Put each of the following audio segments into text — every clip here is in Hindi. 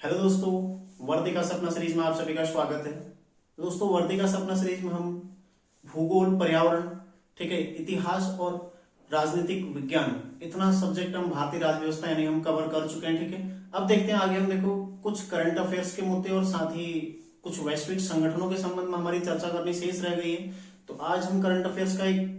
हेलो दोस्तों, वर्दी का सपना सीरीज में आप सभी का स्वागत है। दोस्तों, वर्दी का सपना सीरीज में हम भूगोल, पर्यावरण, ठीक है, इतिहास और राजनीतिक विज्ञान, इतना सब्जेक्ट हम भारतीय राज्य व्यवस्था यानी हम कवर कर चुके हैं। ठीक है, अब देखते हैं आगे हम देखो कुछ करंट अफेयर्स के मुद्दे और साथ ही कुछ वैश्विक संगठनों के संबंध में हमारी चर्चा करनी शेष रह गई है। तो आज हम करंट अफेयर्स का एक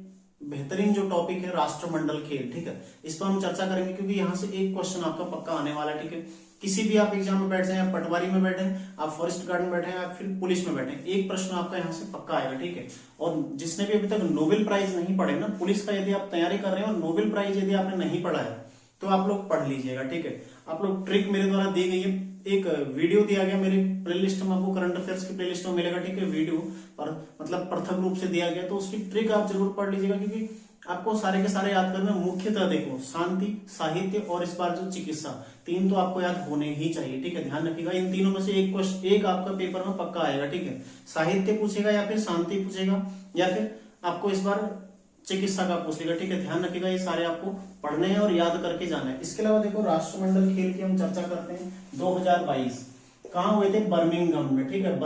बेहतरीन जो टॉपिक है राष्ट्रमंडल खेल, ठीक है, इस पर हम चर्चा करेंगे क्योंकि यहाँ से एक क्वेश्चन आपका पक्का आने वाला है। ठीक है, किसी भी आप एग्जाम में बैठ जाए, आप पटवारी में बैठे, आप फॉरेस्ट गार्ड में बैठे हैं, आप फिर पुलिस में बैठे, एक प्रश्न आपका यहाँ से पक्का आएगा। ठीक है, और जिसने भी अभी तक नोबेल प्राइज नहीं पढ़े ना, पुलिस का यदि आप तैयारी कर रहे हैं और नोबेल प्राइज यदि आपने नहीं पढ़ा है तो आप लोग पढ़ लीजिएगा। ठीक है, आप लोग ट्रिक मेरे द्वारा दी गई है, एक वीडियो दिया गया मेरे प्लेलिस्ट में, आपको करंट अफेयर्स की प्लेलिस्ट में मिलेगा। ठीक है, वीडियो पर मतलब पृथक रूप से दिया गया, तो उसकी ट्रिक आप जरूर पढ़ लीजिएगा क्योंकि आपको सारे के सारे याद करना। मुख्यतः देखो, शांति, साहित्य और इस बार जो चिकित्सा, तीन तो आपको याद होने ही चाहिए। ठीक है, ध्यान रखिएगा, इन तीनों में से एक क्वेश्चन एक आपका पेपर में पक्का आएगा। ठीक है, साहित्य पूछेगा या फिर शांति पूछेगा या फिर आपको इस बार चिकित्सा का पूछ लेगा। ठीक है, ध्यान रखिएगा, ये सारे आपको पढ़ने हैं और याद करके जाना है। इसके अलावा देखो, राष्ट्रमंडल खेल की हम चर्चा करते हैं। 2022 कहाँ हुए थे? बर्मिंघम में। ठीक है,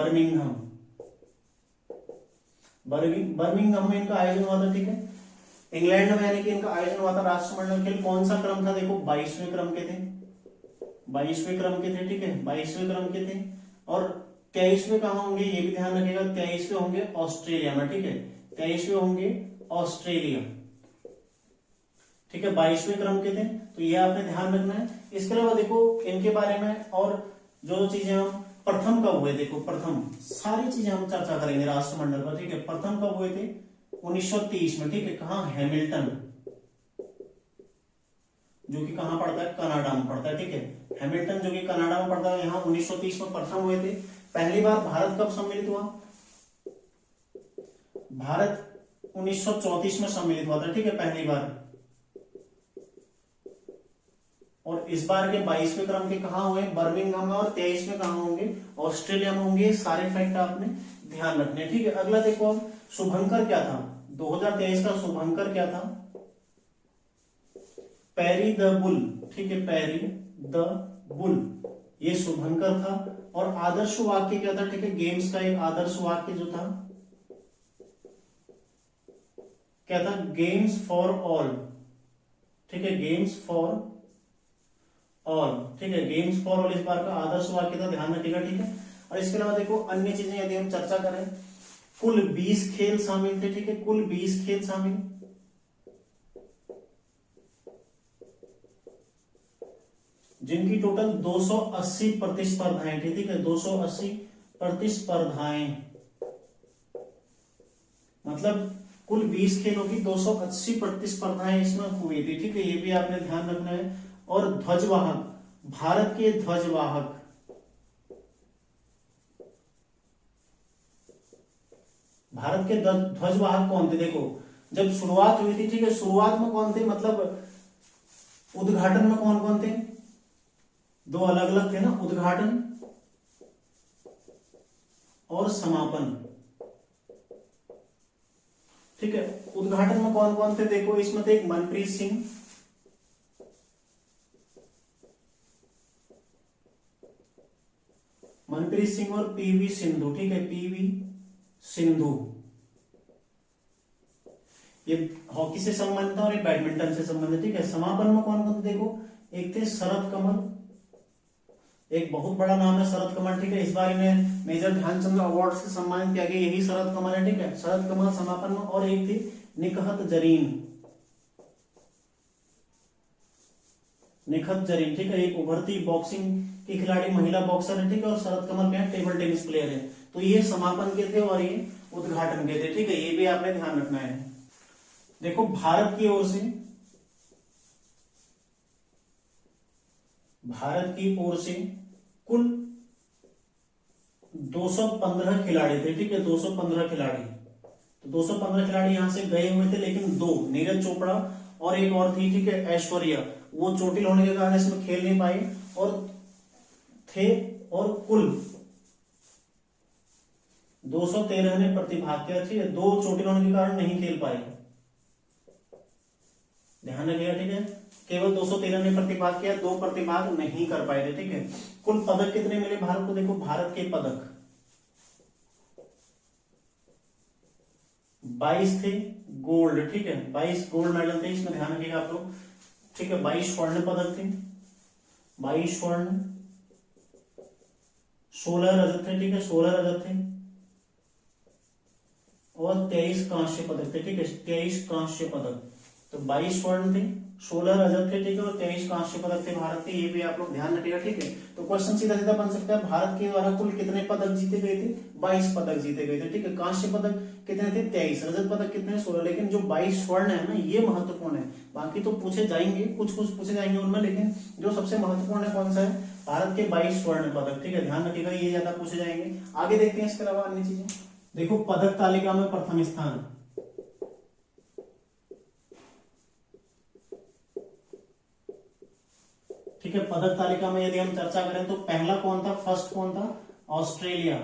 बर्मिंघम में इनका आयोजन हुआ था। ठीक है, इंग्लैंड में, यानी कि इनका आयोजन हुआ था राष्ट्रमंडल खेल। कौन सा क्रम था? देखो, 22वें क्रम के थे, 22वें क्रम के थे। ठीक है, 22वें क्रम के थे। और 23वें कहाँ होंगे ये भी ध्यान रखिएगा, 23वें होंगे ऑस्ट्रेलिया में। ठीक है, 23वें होंगे ऑस्ट्रेलिया। ठीक है, 22वें क्रम के थे, तो ये आपने ध्यान रखना है। इसके अलावा देखो इनके बारे में और जो चीजें हम प्रथम कब हुए, देखो प्रथम सारी चीजें हम चर्चा करेंगे राष्ट्रमंडल पर। ठीक है, प्रथम कब हुए थे? 1930 में। ठीक है, कहा? हैमिल्टन, जो कि कहां पड़ता है? कनाडा में पड़ता है। ठीक है, हैमिल्टन जो कि कनाडा में पड़ता है, यहाँ 1930 में प्रथम हुए थे। पहली बार भारत कब सम्मिलित हुआ? भारत 1934 में सम्मिलित हुआ था। ठीक है, पहली बार। और इस बार के 22वें क्रम के कहा हुए? बर्मिंघम में। और 23वें कहा होंगे? ऑस्ट्रेलिया में होंगे। सारे फैक्ट आपने ध्यान रखने। ठीक है, अगला देखो, अब शुभंकर क्या था? 2023 का शुभंकर क्या था? पैरी द बुल। ठीक है, पैरी द बुल, ये शुभंकर था। और आदर्श वाक्य क्या था? ठीक है, गेम्स का एक आदर्श वाक्य जो था क्या था? Games for all. ठीक है, गेम्स फॉर ऑल। ठीक है, गेम्स फॉर ऑल इस बार का आदर्श वाक्य था, ध्यान रखिएगा। ठीक है, और इसके अलावा देखो अन्य चीजें यदि हम चर्चा करें, कुल 20 खेल शामिल थे। ठीक है, कुल 20 खेल शामिल, जिनकी टोटल 280 प्रतिस्पर्धाएं थी। ठीक है, 280 प्रतिस्पर्धाएं, मतलब कुल 20 खेलों की 280 प्रतिस्पर्धाएं इसमें हुई थी। ठीक है, ये भी आपने ध्यान रखना है। और ध्वजवाहक, भारत के ध्वजवाहक, भारत के ध्वजवाहक कौन थे? देखो, जब शुरुआत हुई थी, ठीक है, शुरुआत में कौन थे, मतलब उद्घाटन में कौन कौन थे? दो अलग अलग थे ना, उद्घाटन और समापन। ठीक है, उद्घाटन में कौन कौन थे? देखो, इसमें थे एक मनप्रीत सिंह, और पीवी सिंधु। ठीक है, पीवी सिंधु, ये हॉकी से संबंधित है और ये बैडमिंटन से संबंधित। ठीक है, समापन में कौन कौन थे? देखो, एक थे शरद कमल, एक बहुत बड़ा नाम है शरद कमल। ठीक है, इस बार इन्हें मेजर ध्यानचंद अवार्ड से सम्मानित किया गया, यही शरद कमल है। ठीक है, शरद कमल समापन में। और एक थी निकहत जरीन, ठीक है, एक उभरती बॉक्सिंग की खिलाड़ी, महिला बॉक्सर है। ठीक है, और शरद कमल क्या है? टेबल टेनिस प्लेयर है। तो ये समापन के थे और ये उद्घाटन के थे। ठीक है, ये भी आपने ध्यान रखना है। देखो, भारत की ओर से कुल 215 खिलाड़ी थे। ठीक है, 215 खिलाड़ी, तो 215 खिलाड़ी यहां से गए हुए थे, लेकिन दो, नीरज चोपड़ा और एक और थी, ठीक है, ऐश्वर्या, वो चोटिल होने के कारण इसमें खेल नहीं पाए और थे। और कुल 213 ने प्रतिभाग किया। ठीक है, दो चोटिल होने के कारण नहीं खेल पाए, ध्यान रखिएगा। ठीक है, केवल 213 ने प्रतिभाग किया, 2 प्रतिभाग नहीं कर पाए थे। ठीक है, कुल पदक कितने मिले भारत को? देखो भारत के पदक 22 थे गोल्ड। ठीक है, 22 गोल्ड मेडल थे, इसमें ध्यान रखिएगा आप लोग। ठीक है, 22 स्वर्ण पदक थे, 22 स्वर्ण, 16 रजत थे। ठीक है, 16 रजत थे और 23 कांस्य पदक थे। ठीक है, 23 कांस्य पदक। तो 22 स्वर्ण थे, 16 रजत थे, ठीक है, और 23 कांस्य पदक थे भारत के। ये भी आप लोग ध्यान रखिएगा। ठीक है, तो क्वेश्चन सीधा सीधा बन सकता है, भारत के द्वारा कुल कितने पदक जीते गए थे? 22 पदक जीते गए थे। ठीक है, कांस्य पदक कितने थे? 23। रजत पदक कितने? 16। लेकिन जो 22 स्वर्ण है ना, ये महत्वपूर्ण है। बाकी तो पूछे जाएंगे, कुछ कुछ पूछे जाएंगे उनमें, लेकिन जो सबसे महत्वपूर्ण है कौन सा है? भारत के 22 स्वर्ण पदक। ठीक है, ध्यान रखिएगा, ये ज्यादा पूछे जाएंगे। आगे देखते हैं इसके अलावा अन्य चीजें। देखो पदक तालिका में प्रथम स्थान, ठीक है, पदक तालिका में यदि हम चर्चा करें तो पहला कौन था? फर्स्ट कौन था? ऑस्ट्रेलिया।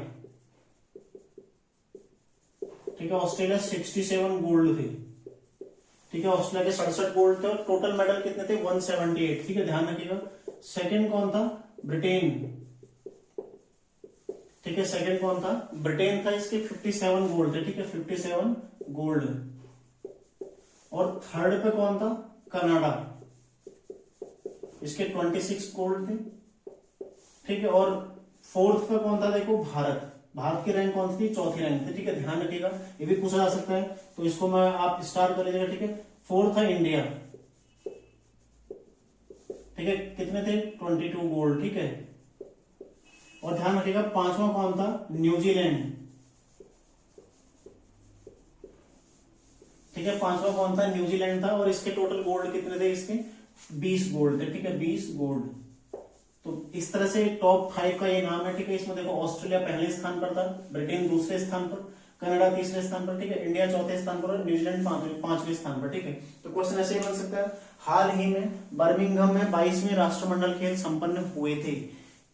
ठीक है, ऑस्ट्रेलिया 67 गोल्ड थे। ठीक है, ऑस्ट्रेलिया के 67 गोल्ड थे और टोटल मेडल कितने थे? 178। ठीक है, ध्यान रखिएगा। सेकंड कौन था? ब्रिटेन। ठीक है, सेकंड कौन था? ब्रिटेन था, इसके 57 गोल्ड थे। ठीक है, 57 गोल्ड। और थर्ड पे कौन था? कनाडा, इसके 26 गोल्ड थे। ठीक है, और फोर्थ पे कौन था? देखो भारत। भारत की रैंक कौन सी थी? चौथी रैंक थी। ठीक है, ध्यान रखिएगा, ये भी पूछा जा सकता है, तो इसको मैं आप स्टार कर लीजिएगा। ठीक है, फोर्थ है इंडिया। ठीक है, कितने थे? 22 गोल्ड। ठीक है, और ध्यान रखिएगा पांचवा कौन था? न्यूजीलैंड। ठीक है, पांचवा कौन था? न्यूजीलैंड था, और इसके टोटल गोल्ड कितने थे? इसके 20 गोल्ड थे। ठीक है, 20 गोल्ड। तो इस तरह से टॉप 5 का ये नाम है। ठीक है, इसमें देखो ऑस्ट्रेलिया पहले स्थान पर था, ब्रिटेन दूसरे स्थान पर, कनाडा तीसरे स्थान पर, ठीक है, इंडिया चौथे स्थान पर और न्यूजीलैंड पांचवें स्थान पर। ठीक है, तो क्वेश्चन ऐसे ही बन सकता है। हाल ही में बर्मिंघम में 22वें राष्ट्रमंडल खेल संपन्न हुए थे।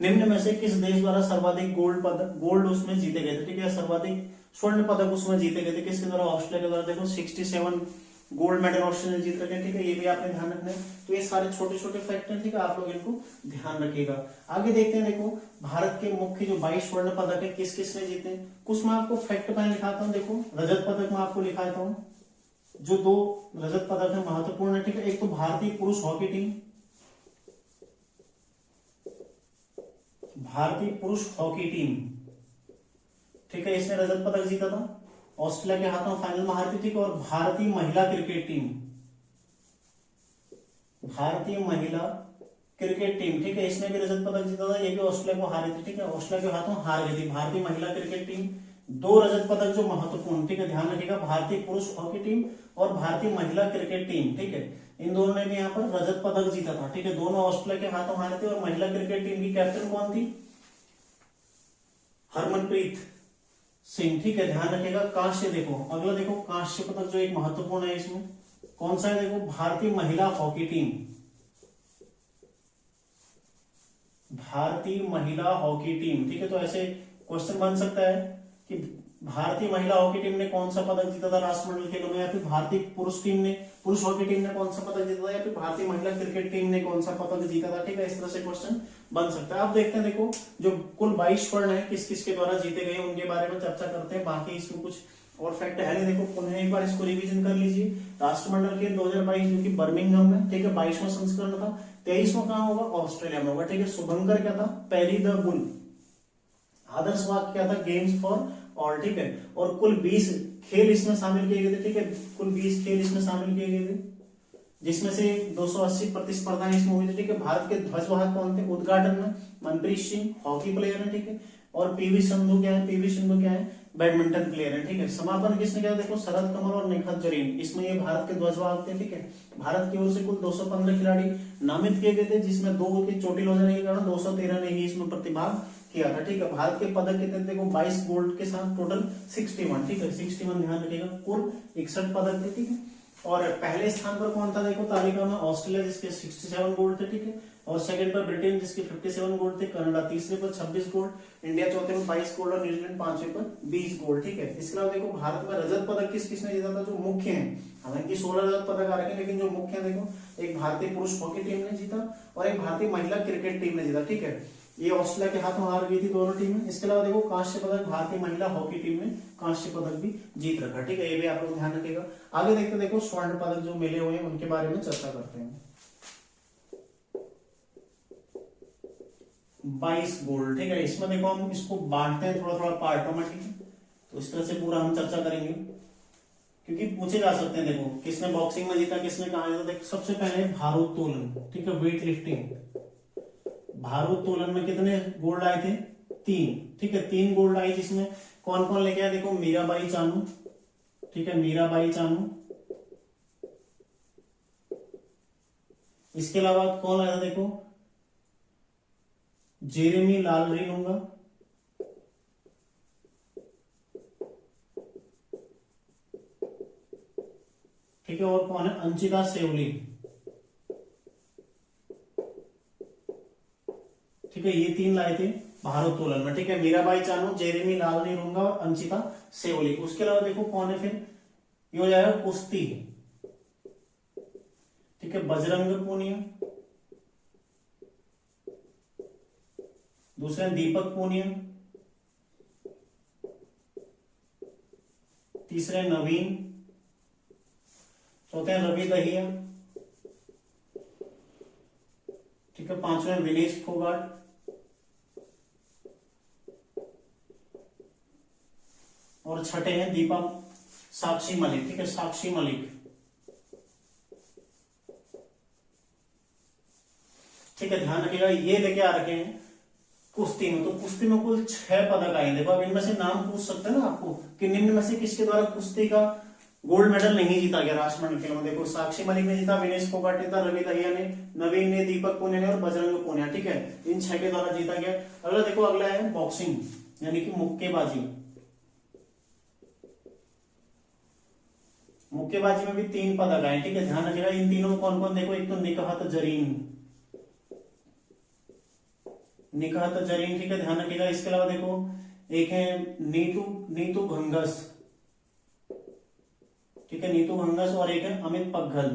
निम्न में से किस देश द्वारा सर्वाधिक गोल्ड उसमें जीते गए थे? ठीक है, सर्वाधिक स्वर्ण पदक उसमें जीते गए थे। किसके द्वारा? ऑस्ट्रेलिया के द्वारा। देखो 67 गोल्ड मेडल ऑस्ट्रेलिया जीत रखे हैं। ठीक है, ये भी आपने ध्यान रखना है। तो ये सारे छोटे छोटे फैक्ट हैं। ठीक है, आप लोग इनको ध्यान रखिएगा। आगे देखते हैं। देखो भारत के मुख्य जो 22 स्वर्ण पदक है किस किस ने जीते? कुछ मैं आपको फैक्ट में लिखाता हूँ। देखो रजत पदक मैं आपको लिखाता हूँ, जो 2 रजत पदक है महत्वपूर्ण है। ठीक है, एक तो भारतीय पुरुष हॉकी टीम, भारतीय पुरुष हॉकी टीम, ठीक है, इसने रजत पदक जीता था, ऑस्ट्रेलिया के हाथों फाइनल में हारी थी। ठीक है, और भारतीय महिला क्रिकेट टीम, भारतीय महिला क्रिकेट टीम, ठीक है, इसने भी रजत पदक जीता था, ये भी ऑस्ट्रेलिया को हारी थी। ठीक है, ऑस्ट्रेलिया के हाथों हार गई थी भारतीय महिला क्रिकेट टीम। 2 रजत पदक जो महत्वपूर्ण, ठीक है, ध्यान रखिएगा, भारतीय पुरुष हॉकी टीम और भारतीय महिला क्रिकेट टीम। ठीक है, इन दोनों ने भी यहाँ पर रजत पदक जीता था। ठीक है, दोनों ऑस्ट्रेलिया के हाथों हारे थे। और महिला क्रिकेट टीम की कैप्टन कौन थी? हरमनप्रीत सिंह। ठीक है, ध्यान रखिएगा। कांस्य देखो, अगला देखो कांस्य पदक जो एक महत्वपूर्ण है, इसमें कौन सा है? देखो भारतीय महिला हॉकी टीम, भारतीय महिला हॉकी टीम। ठीक है, तो ऐसे क्वेश्चन बन सकता है कि भारतीय महिला हॉकी टीम ने कौन सा पदक जीता था राष्ट्रमंडल खेलों में, या फिर भारतीय पुरुष हॉकी टीम ने कौन सा पदक जीता था, या फिर भारतीय महिला क्रिकेट टीम ने कौन सा पदक जीता था। ठीक है, इस तरह से क्वेश्चन बन सकता है। अब देखते हैं, देखो जो कुल 22 स्वर्ण है किस किस के द्वारा जीते गए उनके बारे में चर्चा करते हैं। बाकी इसमें कुछ और फैक्ट है नहीं। देखो पुनः एक बार इसको रिवीजन कर लीजिए। राष्ट्रमंडल खेल 2022 जो कि बर्मिंघम में, ठीक है, 22वां संस्करण था। 23वां कहां होगा? ऑस्ट्रेलिया में होगा। ठीक है, शुभंकर क्या था? पैरी द बुल। आदर्श वाक्य क्या था? Games for all. ठीक है, और कुल 20 खेल इसमें शामिल किए गए थे। ठीक है, कुल 20 खेल इसमें शामिल किए गए थे, जिसमें से 280 प्रतिस्पर्धाएं इसमें हुई थी। ठीक है, भारत के ध्वजवाहक कौन थे? उद्घाटन में मनप्रीत सिंह हॉकी प्लेयर है। ठीक है, और पीवी सिंधु क्या है? पीवी सिंधु क्या है? बैडमिंटन प्लेयर है। ठीक है, समापन किसने किया? देखो शरद कमल और निखत जरीन, इसमें ये भारत के ध्वजवाहक थे। ठीक है, भारत की ओर से कुल 215 खिलाड़ी नामित किए गए थे, जिसमें 2 की चोटिल हो जाने के कारण 213 ने ही इसमें प्रतिभाग किया था। ठीक है, भारत के पदक कितने? देखो 22 गोल्ड के साथ टोटल 61। ठीक है, 61 ध्यान रखिएगा, कुल 61 पदक थे। ठीक है, और पहले स्थान पर कौन था देखो तालिका में, ऑस्ट्रेलिया जिसके 67 गोल्ड थे, ठीक है। और सेकंड पर ब्रिटेन जिसके 57 गोल्ड थे, कनाडा तीसरे पर 26 गोल्ड, इंडिया चौथे में 22 गोल्ड और न्यूजीलैंड पांचवें पर 20 गोल्ड, ठीक है। इसके अलावा देखो भारत में रजत पदक किस किसने जीता था, जो मुख्य है, हालांकि 16 रजत पदक आ रखे हैं, लेकिन जो मुख्य है देखो, एक भारतीय पुरुष हॉकी टीम ने जीता और एक भारतीय महिला क्रिकेट टीम ने जीता, ठीक है। ये ऑस्ट्रेलिया के हाथों हार गई थी दोनों टीमें। इसके अलावा देखो कांस्य पदक भारतीय महिला हॉकी टीम ने कांस्य पदक भी जीत रखा, ठीक है। ये भी आप लोग ध्यान रखिएगा। आगे देखते देखो स्वर्ण पदक जो मिले हुए हैं उनके बारे में चर्चा करते हैं। 22 गोल्ड, ठीक है। इसमें देखो हम इसको बांटते हैं थोड़ा थोड़ा पार्टों में, ठीक है। तो इस तरह से पूरा हम चर्चा करेंगे, क्योंकि पूछे जा सकते हैं। देखो किसने बॉक्सिंग में जीता, किसने कहा जीता। देखो सबसे पहले भारोत्तोलन, ठीक है, वेट लिफ्टिंग। भारोत्तोलन में कितने गोल्ड आए थे, 3, ठीक है। 3 गोल्ड आए, जिसमें कौन कौन लेके आया देखो, मीराबाई चानू, ठीक है, मीराबाई चानू। इसके अलावा कौन आया था देखो, जेरेमी लालरिनुंगा, ठीक है। और कौन है, अंशिता सेवली, ठीक है। ये 3 लाए थे भारोत्तोलन में, ठीक है। मीराबाई चानू, जेरेमी लालरिनुंगा और अंशिता सेवली। उसके अलावा देखो कौन है फिर, ये हो जाएगा कुश्ती, ठीक है, बजरंग पूनिया, दूसरे दीपक पूनिया, तीसरे नवीन, चौथे रवि दहिया, ठीक है, पांचवें विनेश फोगाट, और छठे हैं दीपा साक्षी मलिक, ठीक है, साक्षी मलिक, ठीक है। ध्यान रखिएगा, ये लेके आ रखे हैं कुश्ती में। तो कुश्ती में कुल 6 पदक आए। देखो अब इनमें से नाम पूछ सकते हैं ना आपको कि निम्न में से किसके द्वारा कुश्ती का गोल्ड मेडल नहीं जीता गया राष्ट्रमंडल खेल में। देखो साक्षी मलिक ने जीता, विनेश फोगाट ने जीता, रवि दहिया ने, नवीन ने, दीपक पुनिया ने और बजरंग पुनिया, ठीक है। इन 6 के द्वारा जीता गया। अगला देखो, अगला है बॉक्सिंग यानी कि मुक्केबाजी। मुक्केबाजी में भी 3 पदक आए, ठीक है। ध्यान रखिएगा इन तीनों कौन कौन, देखो एक तो निकहत जरीन, निकहत जरीन, ठीक है, ध्यान रखिएगा। इसके अलावा देखो एक है नीतू घंगस, ठीक है, नीतू घंगस, और एक है अमित पग्घल।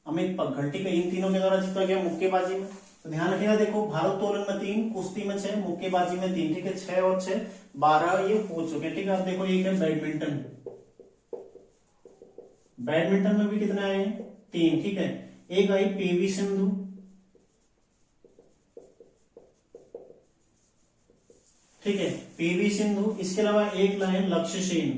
अमित पग्घल, ठीक है। इन तीनों के द्वारा जीता गया मुक्केबाजी में। तो ध्यान रखिएगा, देखो भारोत्तोलन में 3, कुश्ती में 6, मुक्केबाजी में 3, ठीक है। 6 और 6 12 ये हो चुके, ठीक है। अब देखो एक है बैडमिंटन। बैडमिंटन में भी कितने आए हैं, 3, ठीक है। एक आई पीवी सिंधु, ठीक है, पीवी सिंधु। इसके अलावा एक लाए लक्ष्य सेन,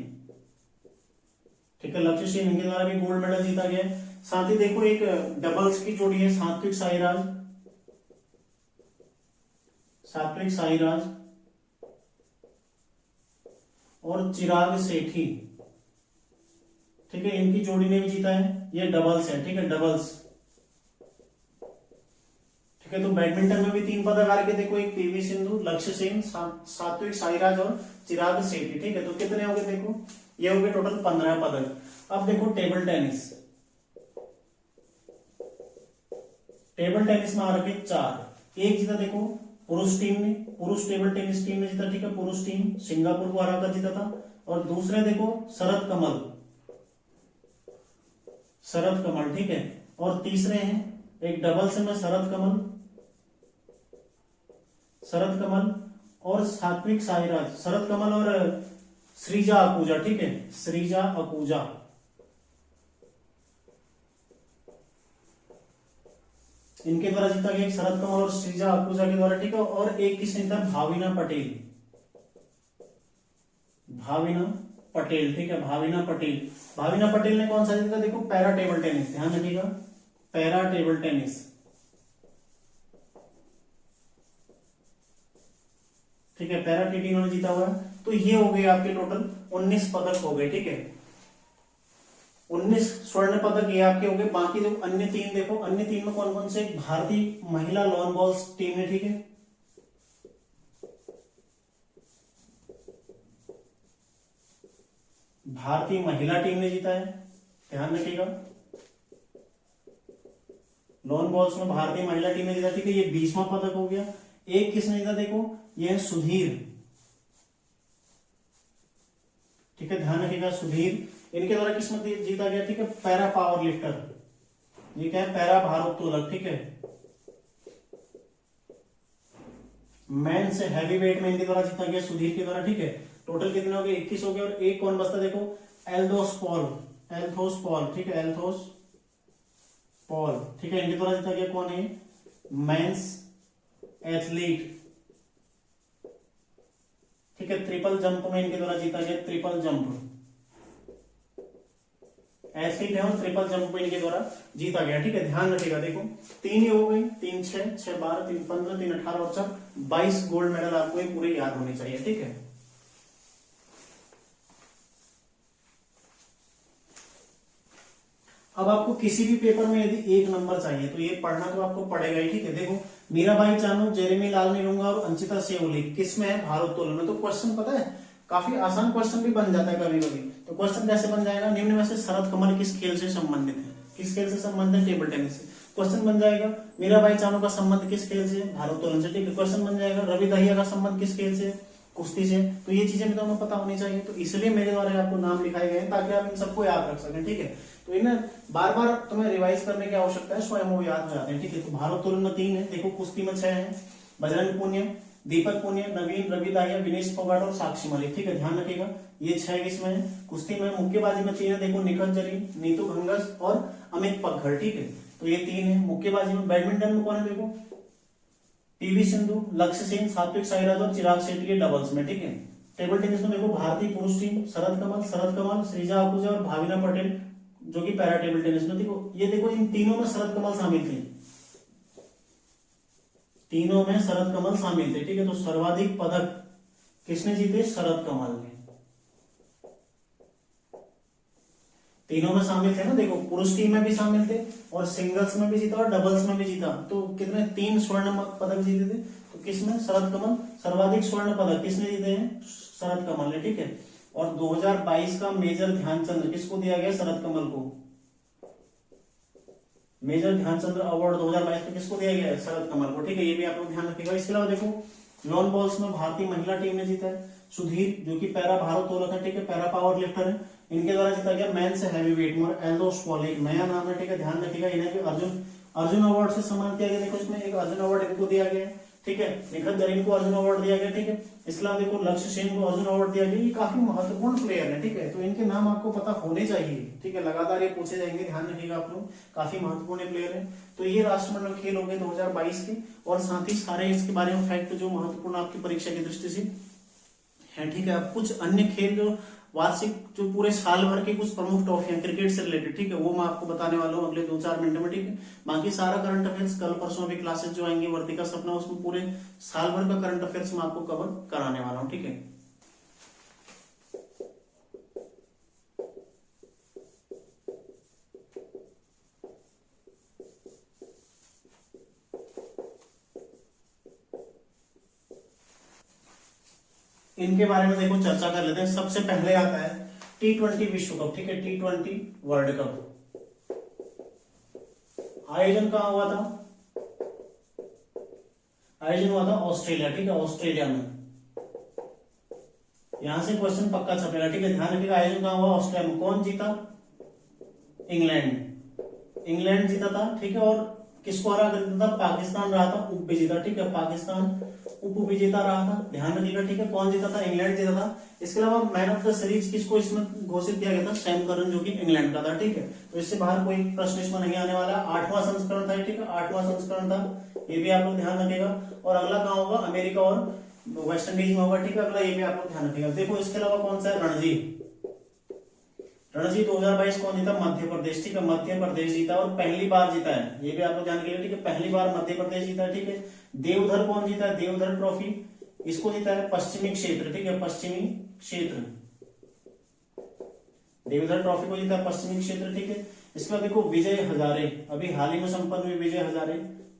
ठीक है, लक्ष्य सेन, इनके द्वारा भी गोल्ड मेडल जीता गया। साथ ही देखो एक डबल्स की जोड़ी है, सात्विक साईराज और चिराग सेठी, ठीक है, इनकी जोड़ी ने भी जीता है। ये डबल्स है, ठीक है, डबल्स, ठीक है। तो बैडमिंटन में भी 3 पदक आ रखे, देखो एक पीवी सिंधु, लक्ष्य सेन, सात्विक साईराज और चिराग सेठी, ठीक है। तो कितने हो गए देखो, ये हो गए टोटल 15 पदक। अब देखो टेबल टेनिस। टेबल टेनिस में आ रखे 4। एक जीता देखो पुरुष टीम ने, पुरुष टेबल टेनिस टीम ने जीता, ठीक है, पुरुष टीम सिंगापुर को हराकर जीता था। और दूसरे देखो शरद कमल, ठीक है। और तीसरे हैं एक डबल्स में शरद कमल और सात्विक साईराज, शरद कमल और श्रीजा अकूजा, ठीक है, श्रीजा अकूजा। इनके द्वारा जीता गया, एक शरद कमल और श्रीजा अकूजा के द्वारा, ठीक है। और एक किसने जीता, भाविना पटेल, ठीक है, भाविना पटेल ने कौन सा जीता देखो, पैरा टेबल टेनिस, ध्यान रखिएगा, पैरा टेबल टेनिस, ठीक है, पैरा टीटी इन्होंने जीता हुआ है। तो ये हो गए आपके टोटल 19 पदक हो गए, ठीक है। 19 स्वर्ण पदक ये आपके हो गए। बाकी जो अन्य 3 देखो, अन्य 3 में कौन कौन से, भारतीय महिला लॉन बॉल्स टीम है, ठीक है, भारतीय महिला टीम ने जीता है, ध्यान रखिएगा। लॉन बॉल्स में भारतीय महिला टीम ने जीता, ठीक है, ये 20वां पदक हो गया। एक किसने जीता, देखो ये है सुधीर, ठीक है, ध्यान रखिएगा सुधीर, इनके द्वारा किसमें जीता गया, ठीक है, पैरा पावर लिफ्टर, ये क्या है, पैरा भारोत्तोलक, ठीक है, मैन से हैवी वेट में इनके द्वारा जीता गया सुधीर के द्वारा, ठीक है। टोटल कितने हो गए, 21 हो गए। और एक कौन बचता, देखो एल्दोस पॉल, ठीक है, एल्दोस पॉल, ठीक है, इनके द्वारा जीता गया कौन है, मेंस एथलीट, ठीक है, ट्रिपल जंप में इनके द्वारा जीता गया, ट्रिपल जंप एथलीट है और ट्रिपल जंप में इनके द्वारा जीता गया, ठीक है, ध्यान रखिएगा। देखो 3 ही हो गई, 3 6 6 12 3 15 3 18 और 4 22 गोल्ड मेडल आपको ये पूरे याद होने चाहिए, ठीक है। अब आपको किसी भी पेपर में यदि 1 नंबर चाहिए तो ये पढ़ना तो आपको पड़ेगा ही, ठीक है। देखो मीराबाई चानू, जेरेमी लाल निरुंगा और अंशिता सेओली किस में है, भारोत्तोलन में। तो क्वेश्चन पता है काफी आसान क्वेश्चन भी बन जाता है कभी कभी। तो क्वेश्चन कैसे बन जाएगा, निम्न में से शरद कमल किस खेल से संबंधित है, किस खेल से संबंधित है, टेबल टेनिस से। क्वेश्चन बन जाएगा मीराबाई चानू का संबंध किस खेल से, भारोत्तोलन से, ठीक है। क्वेश्चन बन जाएगा रवि दहिया का संबंध किस खेल से, कुश्ती से। तो ये चीजें भी तो हमें पता होनी चाहिए, तो इसलिए मेरे द्वारा आपको नाम लिखाए गए हैं ताकि आप इन सबको याद रख सकें, ठीक है। तो इन्हें बार बार तुम्हें रिवाइज करने की आवश्यकता है, स्वयं वो याद हो जाते हैं, ठीक है। तो भारोत्तोलन में 3 है, देखो कुश्ती में 6 है, बजरंग पुनिया, दीपक पुनिया, नवीन, रवि दाहिया, विनेश फोगाट और साक्षी मलिक, ठीक है, ध्यान रखिएगा। ये 6 किसमें है, कुश्ती में। मुक्केबाजी में 3 है, देखो निखत जरीन, नीतू घंगस और अमित पगघर, ठीक है। तो ये 3 है मुक्केबाजी में। बैडमिंटन में कौन है, देखो पीवी सिंधु, लक्ष्य सेन, सात्विक साईराज और चिराग शेट्टी के डबल्स में, ठीक है। टेबल टेनिस में देखो भारतीय पुरुष टीम शरद कमल, श्रीजा आहुजा और भाविना पटेल जो कि पैरा टेबल टेनिस में। देखो ये देखो इन तीनों में शरद कमल शामिल थे, तीनों में शरद कमल शामिल थे, ठीक है। तो सर्वाधिक पदक किसने जीते, शरद कमल ने। तीनों में शामिल थे ना, देखो पुरुष टीम में भी शामिल थे और सिंगल्स में भी जीता और डबल्स में भी जीता। तो कितने, 3 स्वर्ण पदक जीते थे। तो किसमें, शरद कमल। सर्वाधिक स्वर्ण पदक किसने जीते हैं, शरद कमल ने, ठीक है। और 2022 का मेजर ध्यानचंद किसको दिया गया, शरद कमल को। मेजर ध्यानचंद अवार्ड 2022 में किसको दिया गया है, शरद कमल को, ठीक है। ये भी आप लोग ध्यान रखिएगा। इसके अलावा देखो लॉन बॉल्स में भारतीय महिला टीम ने जीता है, सुधीर जो कि पैरा भारोत्तोलक है, ठीक है, पैरा पावर लिफ्टर है, इनके द्वारा जीता गया। मैन से हैवी वेट में एल्दोस पॉल, एक नया नाम है, ठीक है, ध्यान रखिएगा। इन्हें भी अर्जुन अवार्ड से सम्मान किया गया। देखो इसमें एक अर्जुन अवार्ड इनको दिया गया है, ठीक है। निखत जरीन को अर्जुन अवार्ड दिया गया, ठीक है। इसके अलावा देखो लक्ष्य सेन को अर्जुन अवार्ड दिया गया। ये काफी महत्वपूर्ण प्लेयर है, ठीक है। तो इनके नाम आपको पता होने चाहिए, ठीक है, लगातार ये पूछे जाएंगे, ध्यान रखिएगा आप लोग, काफी महत्वपूर्ण प्लेयर है। तो ये राष्ट्रमंडल खेल हो गए 2022 के, और साथ ही सारे इसके बारे में फैक्ट जो महत्वपूर्ण आपकी परीक्षा की दृष्टि से है, ठीक है। अब कुछ अन्य खेल जो वार्षिक, जो पूरे साल भर के कुछ प्रमुख ट्रॉफियां क्रिकेट से रिलेटेड, ठीक है, वो मैं आपको बताने वाला हूँ अगले 2-4 मिनट में, ठीक है। बाकी सारा करंट अफेयर्स कल परसों भी क्लासेस जो आएंगे वर्दी का सपना, उसमें पूरे साल भर का करंट अफेयर्स मैं आपको कवर कराने वाला हूँ, ठीक है। इनके बारे में देखो चर्चा कर लेते हैं। सबसे पहले आता है T20 विश्व कप, ठीक है, T20 वर्ल्ड कप। आयोजन कहां हुआ था, आयोजन हुआ था ऑस्ट्रेलिया, ठीक है, ऑस्ट्रेलिया में। यहां से क्वेश्चन पक्का छपेगा, ठीक है, ध्यान रखिएगा। आयोजन कहां हुआ, ऑस्ट्रेलिया में। कौन जीता, इंग्लैंड जीता था, ठीक है। और किसको हरा कर देता था, पाकिस्तान रहा था उप विजेता, ठीक है, पाकिस्तान उप विजेता रहा था, ध्यान रखिएगा, ठीक है। कौन जीता था, इंग्लैंड जीता था। इसके अलावा मैन ऑफ द सीरीज किसको इसमें घोषित किया गया था, सैम करन जो कि इंग्लैंड का था, ठीक है। तो इससे बाहर कोई प्रश्न इसमें नहीं आने वाला। 8वां संस्करण था, ठीक है, 8वां संस्करण था, ये भी आप लोग ध्यान रखिएगा। और अगला कहां होगा, अमेरिका और वेस्ट इंडीज में होगा, ठीक है, अगला ये भी आप लोग ध्यान रखिएगा। देखो इसके अलावा कौन सा है, रणजी 2022 कौन जीता, मध्य प्रदेश, ठीक है, मध्य प्रदेश जीता और पहली बार जीता है, ये भी आप लोग जान लीजिए, ठीक है, पहली बार मध्य प्रदेश जीता है, ठीक है। देवधर कौन जीता है, देवधर ट्रॉफी, इसको जीता है पश्चिमी क्षेत्र, ठीक है, पश्चिमी क्षेत्र, देवधर ट्रॉफी को जीता है पश्चिमी क्षेत्र, ठीक है। इसके बाद देखो विजय हजारे, अभी हाल ही में संपन्न हुई विजय हजारे,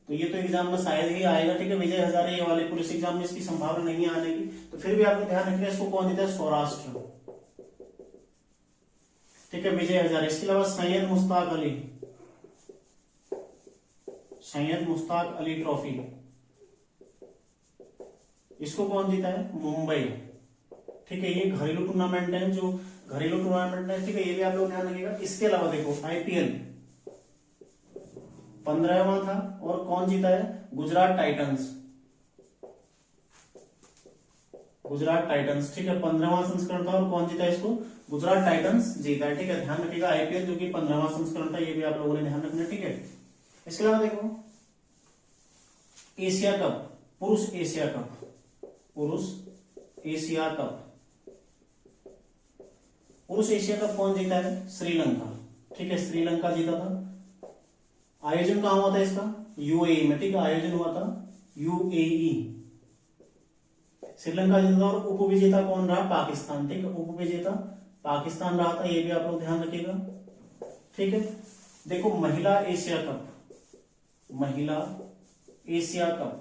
तो ये तो एग्जाम में शायद ही आएगा, ठीक है, विजय हजारे, ये वाले पुलिस एग्जाम में इसकी संभावना नहीं आने की, तो फिर भी आपको ध्यान रखिएगा। इसको कौन जीता है, सौराष्ट्र, ठीक है, विजय हजारे। इसके अलावा सैयद मुश्ताक अली, सैयद मुश्ताक अली ट्रॉफी, इसको कौन जीता है? मुंबई। ठीक है, ये घरेलू टूर्नामेंट है, जो घरेलू टूर्नामेंट है, ठीक है, ये भी आप लोग ध्यान रखिएगा। इसके अलावा देखो आईपीएल 15वां था, और कौन जीता है? Gujarat Titans, Gujarat Titans. ठीक है, 15वां संस्करण था, और कौन जीता है इसको? गुजरात टाइटंस जीता है। ठीक है, ध्यान रखिएगा आईपीएल जो कि 15वां संस्करण था, ये भी आप लोगों ने ध्यान रखना है। ठीक है, इसके अलावा देखो एशिया कप, पुरुष एशिया कप, पुरुष एशिया कप, पुरुष एशिया कप कौन जीता है? श्रीलंका। ठीक है, श्रीलंका जीता था। आयोजन कहां हुआ था इसका? यूएई में। ठीक है, आयोजन हुआ था यूएई, श्रीलंका जीता था। और उपविजेता कौन रहा? पाकिस्तान। ठीक है, उपविजेता पाकिस्तान रहा था, ये भी आप लोग ध्यान रखिएगा। ठीक है, देखो महिला एशिया कप, महिला एशिया कप,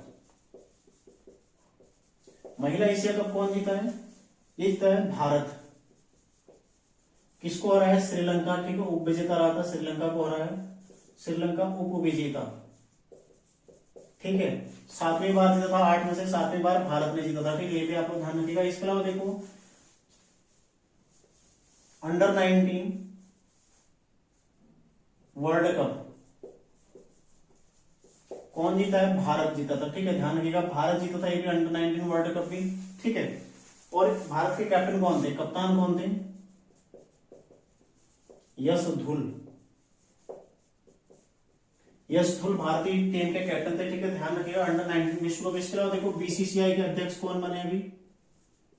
महिला एशिया कप कौन जीता है? ये जीता है भारत। किसको हरा है? श्रीलंका। ठीक है, उपविजेता रहा था, श्रीलंका को हरा है, श्रीलंका उपविजेता। ठीक है, 7वीं बार जीता था, 8 में से 7वीं बार भारत ने जीता था। ठीक है, ये भी आप लोग ध्यान रखिएगा। इसके अलावा देखो अंडर 19 वर्ल्ड कप कौन जीता है? भारत जीता था। ठीक है, ध्यान रखिएगा भारत जीता था, ये भी अंडर 19 वर्ल्ड कप भी। ठीक है, और भारत के कैप्टन कौन थे? कप्तान कौन थे? यश धुल, यश धुल भारतीय टीम के कैप्टन थे। ठीक है, ध्यान रखिएगा अंडर 19 विश्व कप। इसके अलावा देखो बीसीसीआई के अध्यक्ष कौन बने अभी?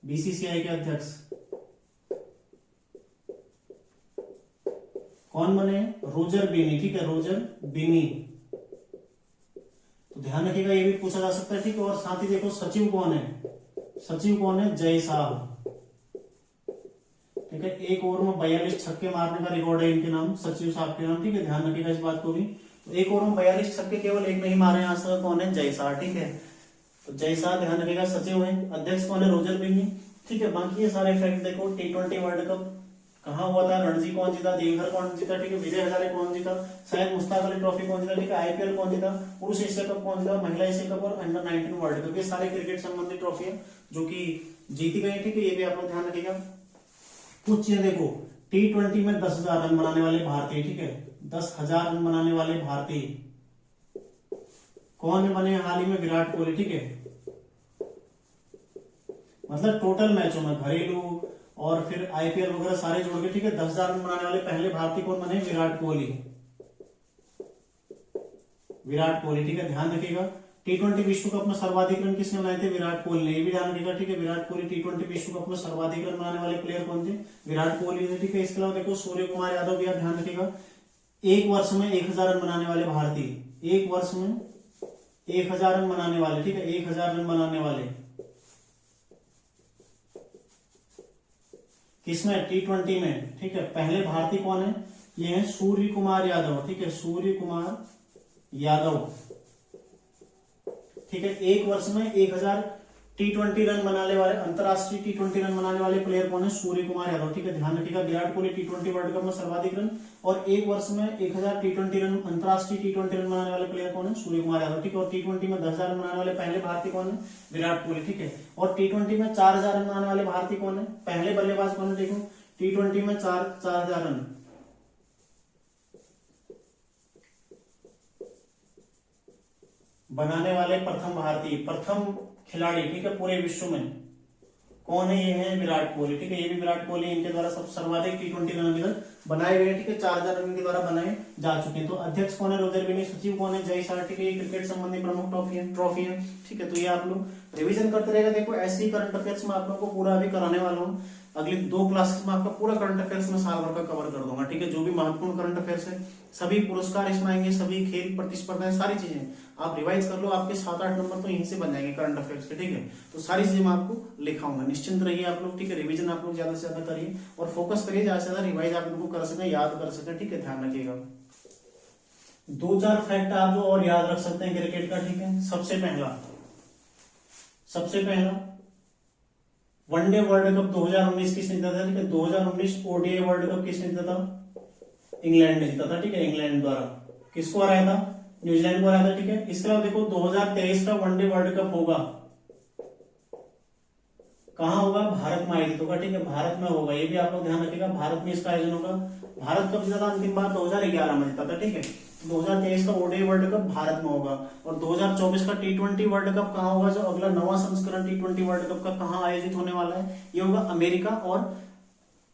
बीसीसीआई के अध्यक्ष कौन बने? रोजर बिनी। ठीक है, रोजर बिनी। तो ध्यान रखिएगा, ये भी पूछा जा सकता है। ठीक है, और साथ ही देखो सचिव कौन है? सचिव कौन है? जय साहब। ठीक है, एक ओवर में 42 छक्के मारने का रिकॉर्ड है इनके नाम, सचिव साहब के नाम। ठीक है, ध्यान रखिएगा इस बात को भी। तो एक ओवर में 42 छक्के केवल एक नहीं मारे आज तक, कौन है? जय शाह। ठीक है, तो जय शाह ध्यान रखिएगा सचिव है। अध्यक्ष कौन है? रोजर बिनी। ठीक है, बाकी ये सारे फैक्ट देखो। T20 वर्ल्ड कप कहां हुआ था? रणजी कौन जीता? देवघर कौन जीता? ठीक है, विजय हजारे कौन जीता? शायद मुश्ताक अली ट्रॉफी कौन जीता? ठीक है, आईपीएल कौन जीता? पुरुष एशिया कप कौन जीता? महिला एशिया कप और अंडर 19 वर्ल्ड कप। ये सारे क्रिकेट संबंधित ट्रॉफी है जो कि जीती गई। ठीक है, ये भी आप लोग ध्यान रखिएगा। कुछ चीजें देखो, T20 में 10,000 रन बनाने वाले भारतीय। ठीक है, 10,000 रन बनाने वाले भारतीय कौन बने हाल ही में? विराट कोहली। ठीक है, मतलब टोटल मैचों में घरेलू और फिर आईपीएल वगैरह सारे जोड़ के, ठीक है, 10,000 रन बनाने वाले पहले भारतीय कौन बने? विराट कोहली, विराट कोहली। ठीक है, ध्यान रखिएगा। T20 विश्व कप में सर्वाधिक रन किसने बनाए थे? विराट कोहली ने, ये भी ध्यान रखिएगा। ठीक है, विराट कोहली T20 विश्व कप में सर्वाधिक रन बनाने वाले प्लेयर कौन थे? विराट कोहली थे। ठीक है, इसके अलावा देखो सूर्य कुमार यादव भी, ध्यान रखिएगा। एक वर्ष में 1,000 रन बनाने वाले भारतीय, एक वर्ष में 1,000 रन बनाने वाले। ठीक है, 1,000 रन बनाने वाले किसमें? T20 में। ठीक है, पहले भारतीय कौन है? ये है सूर्य कुमार यादव। ठीक है, सूर्य कुमार यादव। ठीक है, एक वर्ष में 1,000 T20 रन बनाने वाले, अंतरराष्ट्रीय T20 रन बनाने वाले प्लेयर कौन है? सूर्य कुमार यादव। ठीक है, ध्यान रखिएगा। Virat Kohli T20 world cup में सर्वाधिक रन, और एक वर्ष में 1,000 T20 रन, अंतरराष्ट्रीय T20 रन बनाने वाले प्लेयर कौन है? सूर्य कुमार यादव। ठीक है, और T20 में 10,000 रन बनाने वाले पहले भारतीय कौन है? विराट कोहली। ठीक है, और T20 में 4,000 रन बनाने वाले भारतीय कौन है? पहले बल्लेबाज कौन है? देखो T20 में 4,000 रन बनाने वाले प्रथम भारतीय, प्रथम खिलाड़ी, ठीक है, पूरे विश्व में कौन है? ये है विराट कोहली। ठीक है, ये भी विराट कोहली, इनके द्वारा सब सर्वाधिक T20 रन अभी तक बनाए गए। ठीक है, 4,000 रन के द्वारा बनाए जा चुके हैं। तो अध्यक्ष कौन है? रोजर बिनी। सचिव कौन है? जय शाह। ठीक है, ये क्रिकेट संबंधी प्रमुख ट्रॉफी है। ठीक है, तो ये आप लोग रिवीजन करते रहेगा। देखो ऐसे ही करंट अफेयर्स में आप लोगों को पूरा अभी कराने वाला हूँ। अगली 2 क्लासेस में आपका पूरा करंट अफेयर्स में साल भर का कवर कर दूंगा। ठीक है, जो भी महत्वपूर्ण करंट अफेयर्स है, सभी पुरस्कार इसमें आएंगे, सभी खेल प्रतिस्पर्धाएं, सारी चीजें आप रिवाइज कर लो। आपके 7-8 नंबर तो यहीं से बन जाएंगे करंट अफेयर्स के। ठीक है, तो सारी चीजें मैं आपको लिखाऊंगा, निश्चिंत रहिए आप लोग। ठीक है, रिवीजन आप लोग ज्यादा से ज्यादा करिए और फोकस करिए, ज्यादा से ज्यादा रिवाइज आप लोगों को कर सके, याद कर सके। ठीक है, ध्यान रखिएगा। 2-4 फैक्ट आप जो और याद रख सकते हैं क्रिकेट का। ठीक है, सबसे पहला वनडे वर्ल्ड कप 2019 किसने जीता था? ठीक है, 2019 ओडीआई वर्ल्ड कप किसने जीता था? इंग्लैंड ने जीता था। ठीक है, इंग्लैंड द्वारा किसको हराया था? न्यूजीलैंड को हराया था। ठीक है, इसके अलावा देखो 2023 का वनडे वर्ल्ड कप होगा, कहां होगा? भारत में आयोजित होगा। ठीक है, भारत में होगा, ये भी आप लोग ध्यान रखिएगा, भारत में इसका आयोजन होगा। भारत कब जीता था अंतिम बार? 2011 में जीता था। ठीक है, 2023 का ओडीआई वर्ल्ड कप भारत में होगा। और 2024 का टी20 वर्ल्ड कप कहां होगा? जो अगला नवा संस्करण टी20 वर्ल्ड कप का कहां आयोजित होने वाला है? ये होगा अमेरिका और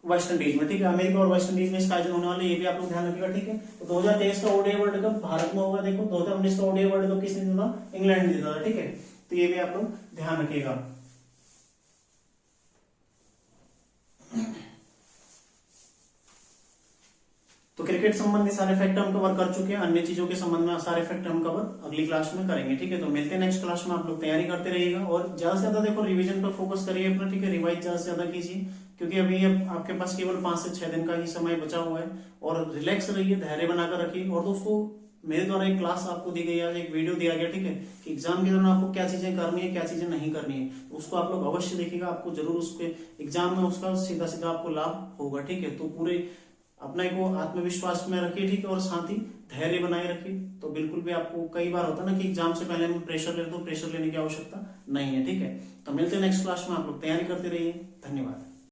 वेस्ट इंडीज में। ठीक है, अमेरिका और वेस्ट इंडीज में इसका आयोजन होने वाला है, ये भी आप लोग ध्यान रखिएगा। ठीक है, तो 2023 का ओडीआई वर्ल्ड कप भारत में होगा। देखो 2019 का ओडीआई वर्ल्ड कप किसने जीता था? इंग्लैंड ने जीता था। ठीक है, तो ये भी आप लोग ध्यान रखिएगा। तो क्रिकेट संबंधी सारे फैक्ट हम कवर कर चुके हैं, अन्य चीजों के संबंध में सारे फैक्ट हम कवर अगली क्लास में करेंगे। ठीक है, तो मिलते हैं नेक्स्ट क्लास में। आप लोग तैयारी करते रहिएगा और ज्यादा से ज्यादा देखो रिवीजन पर फोकस करिए अपना। ठीक है, रिवाइज ज्यादा से ज्यादा कीजिए, क्योंकि अभी अब आपके पास केवल 5 से 6 दिन का ही समय बचा हुआ है। और रिलैक्स रहिए, धैर्य बनाकर रखिए। और दोस्तों, मेरे द्वारा एक क्लास आपको दी गई है, एक वीडियो दिया गया। ठीक है, कि एग्जाम के दौरान आपको क्या चीजें करनी है, क्या चीजें नहीं करनी है, तो उसको आप लोग अवश्य देखिएगा। आपको जरूर उसके एग्जाम में उसका सीधा सीधा आपको लाभ होगा। ठीक है, तो पूरे अपने को आत्मविश्वास में रखिए। ठीक है, और साथ ही धैर्य बनाए रखिए। तो बिल्कुल भी आपको कई बार होता है ना कि एग्जाम से पहले हम प्रेशर लेते, तो प्रेशर लेने की आवश्यकता नहीं है। ठीक है, तो मिलते हैं नेक्स्ट क्लास में। आप लोग तैयारी करते रहिए। धन्यवाद।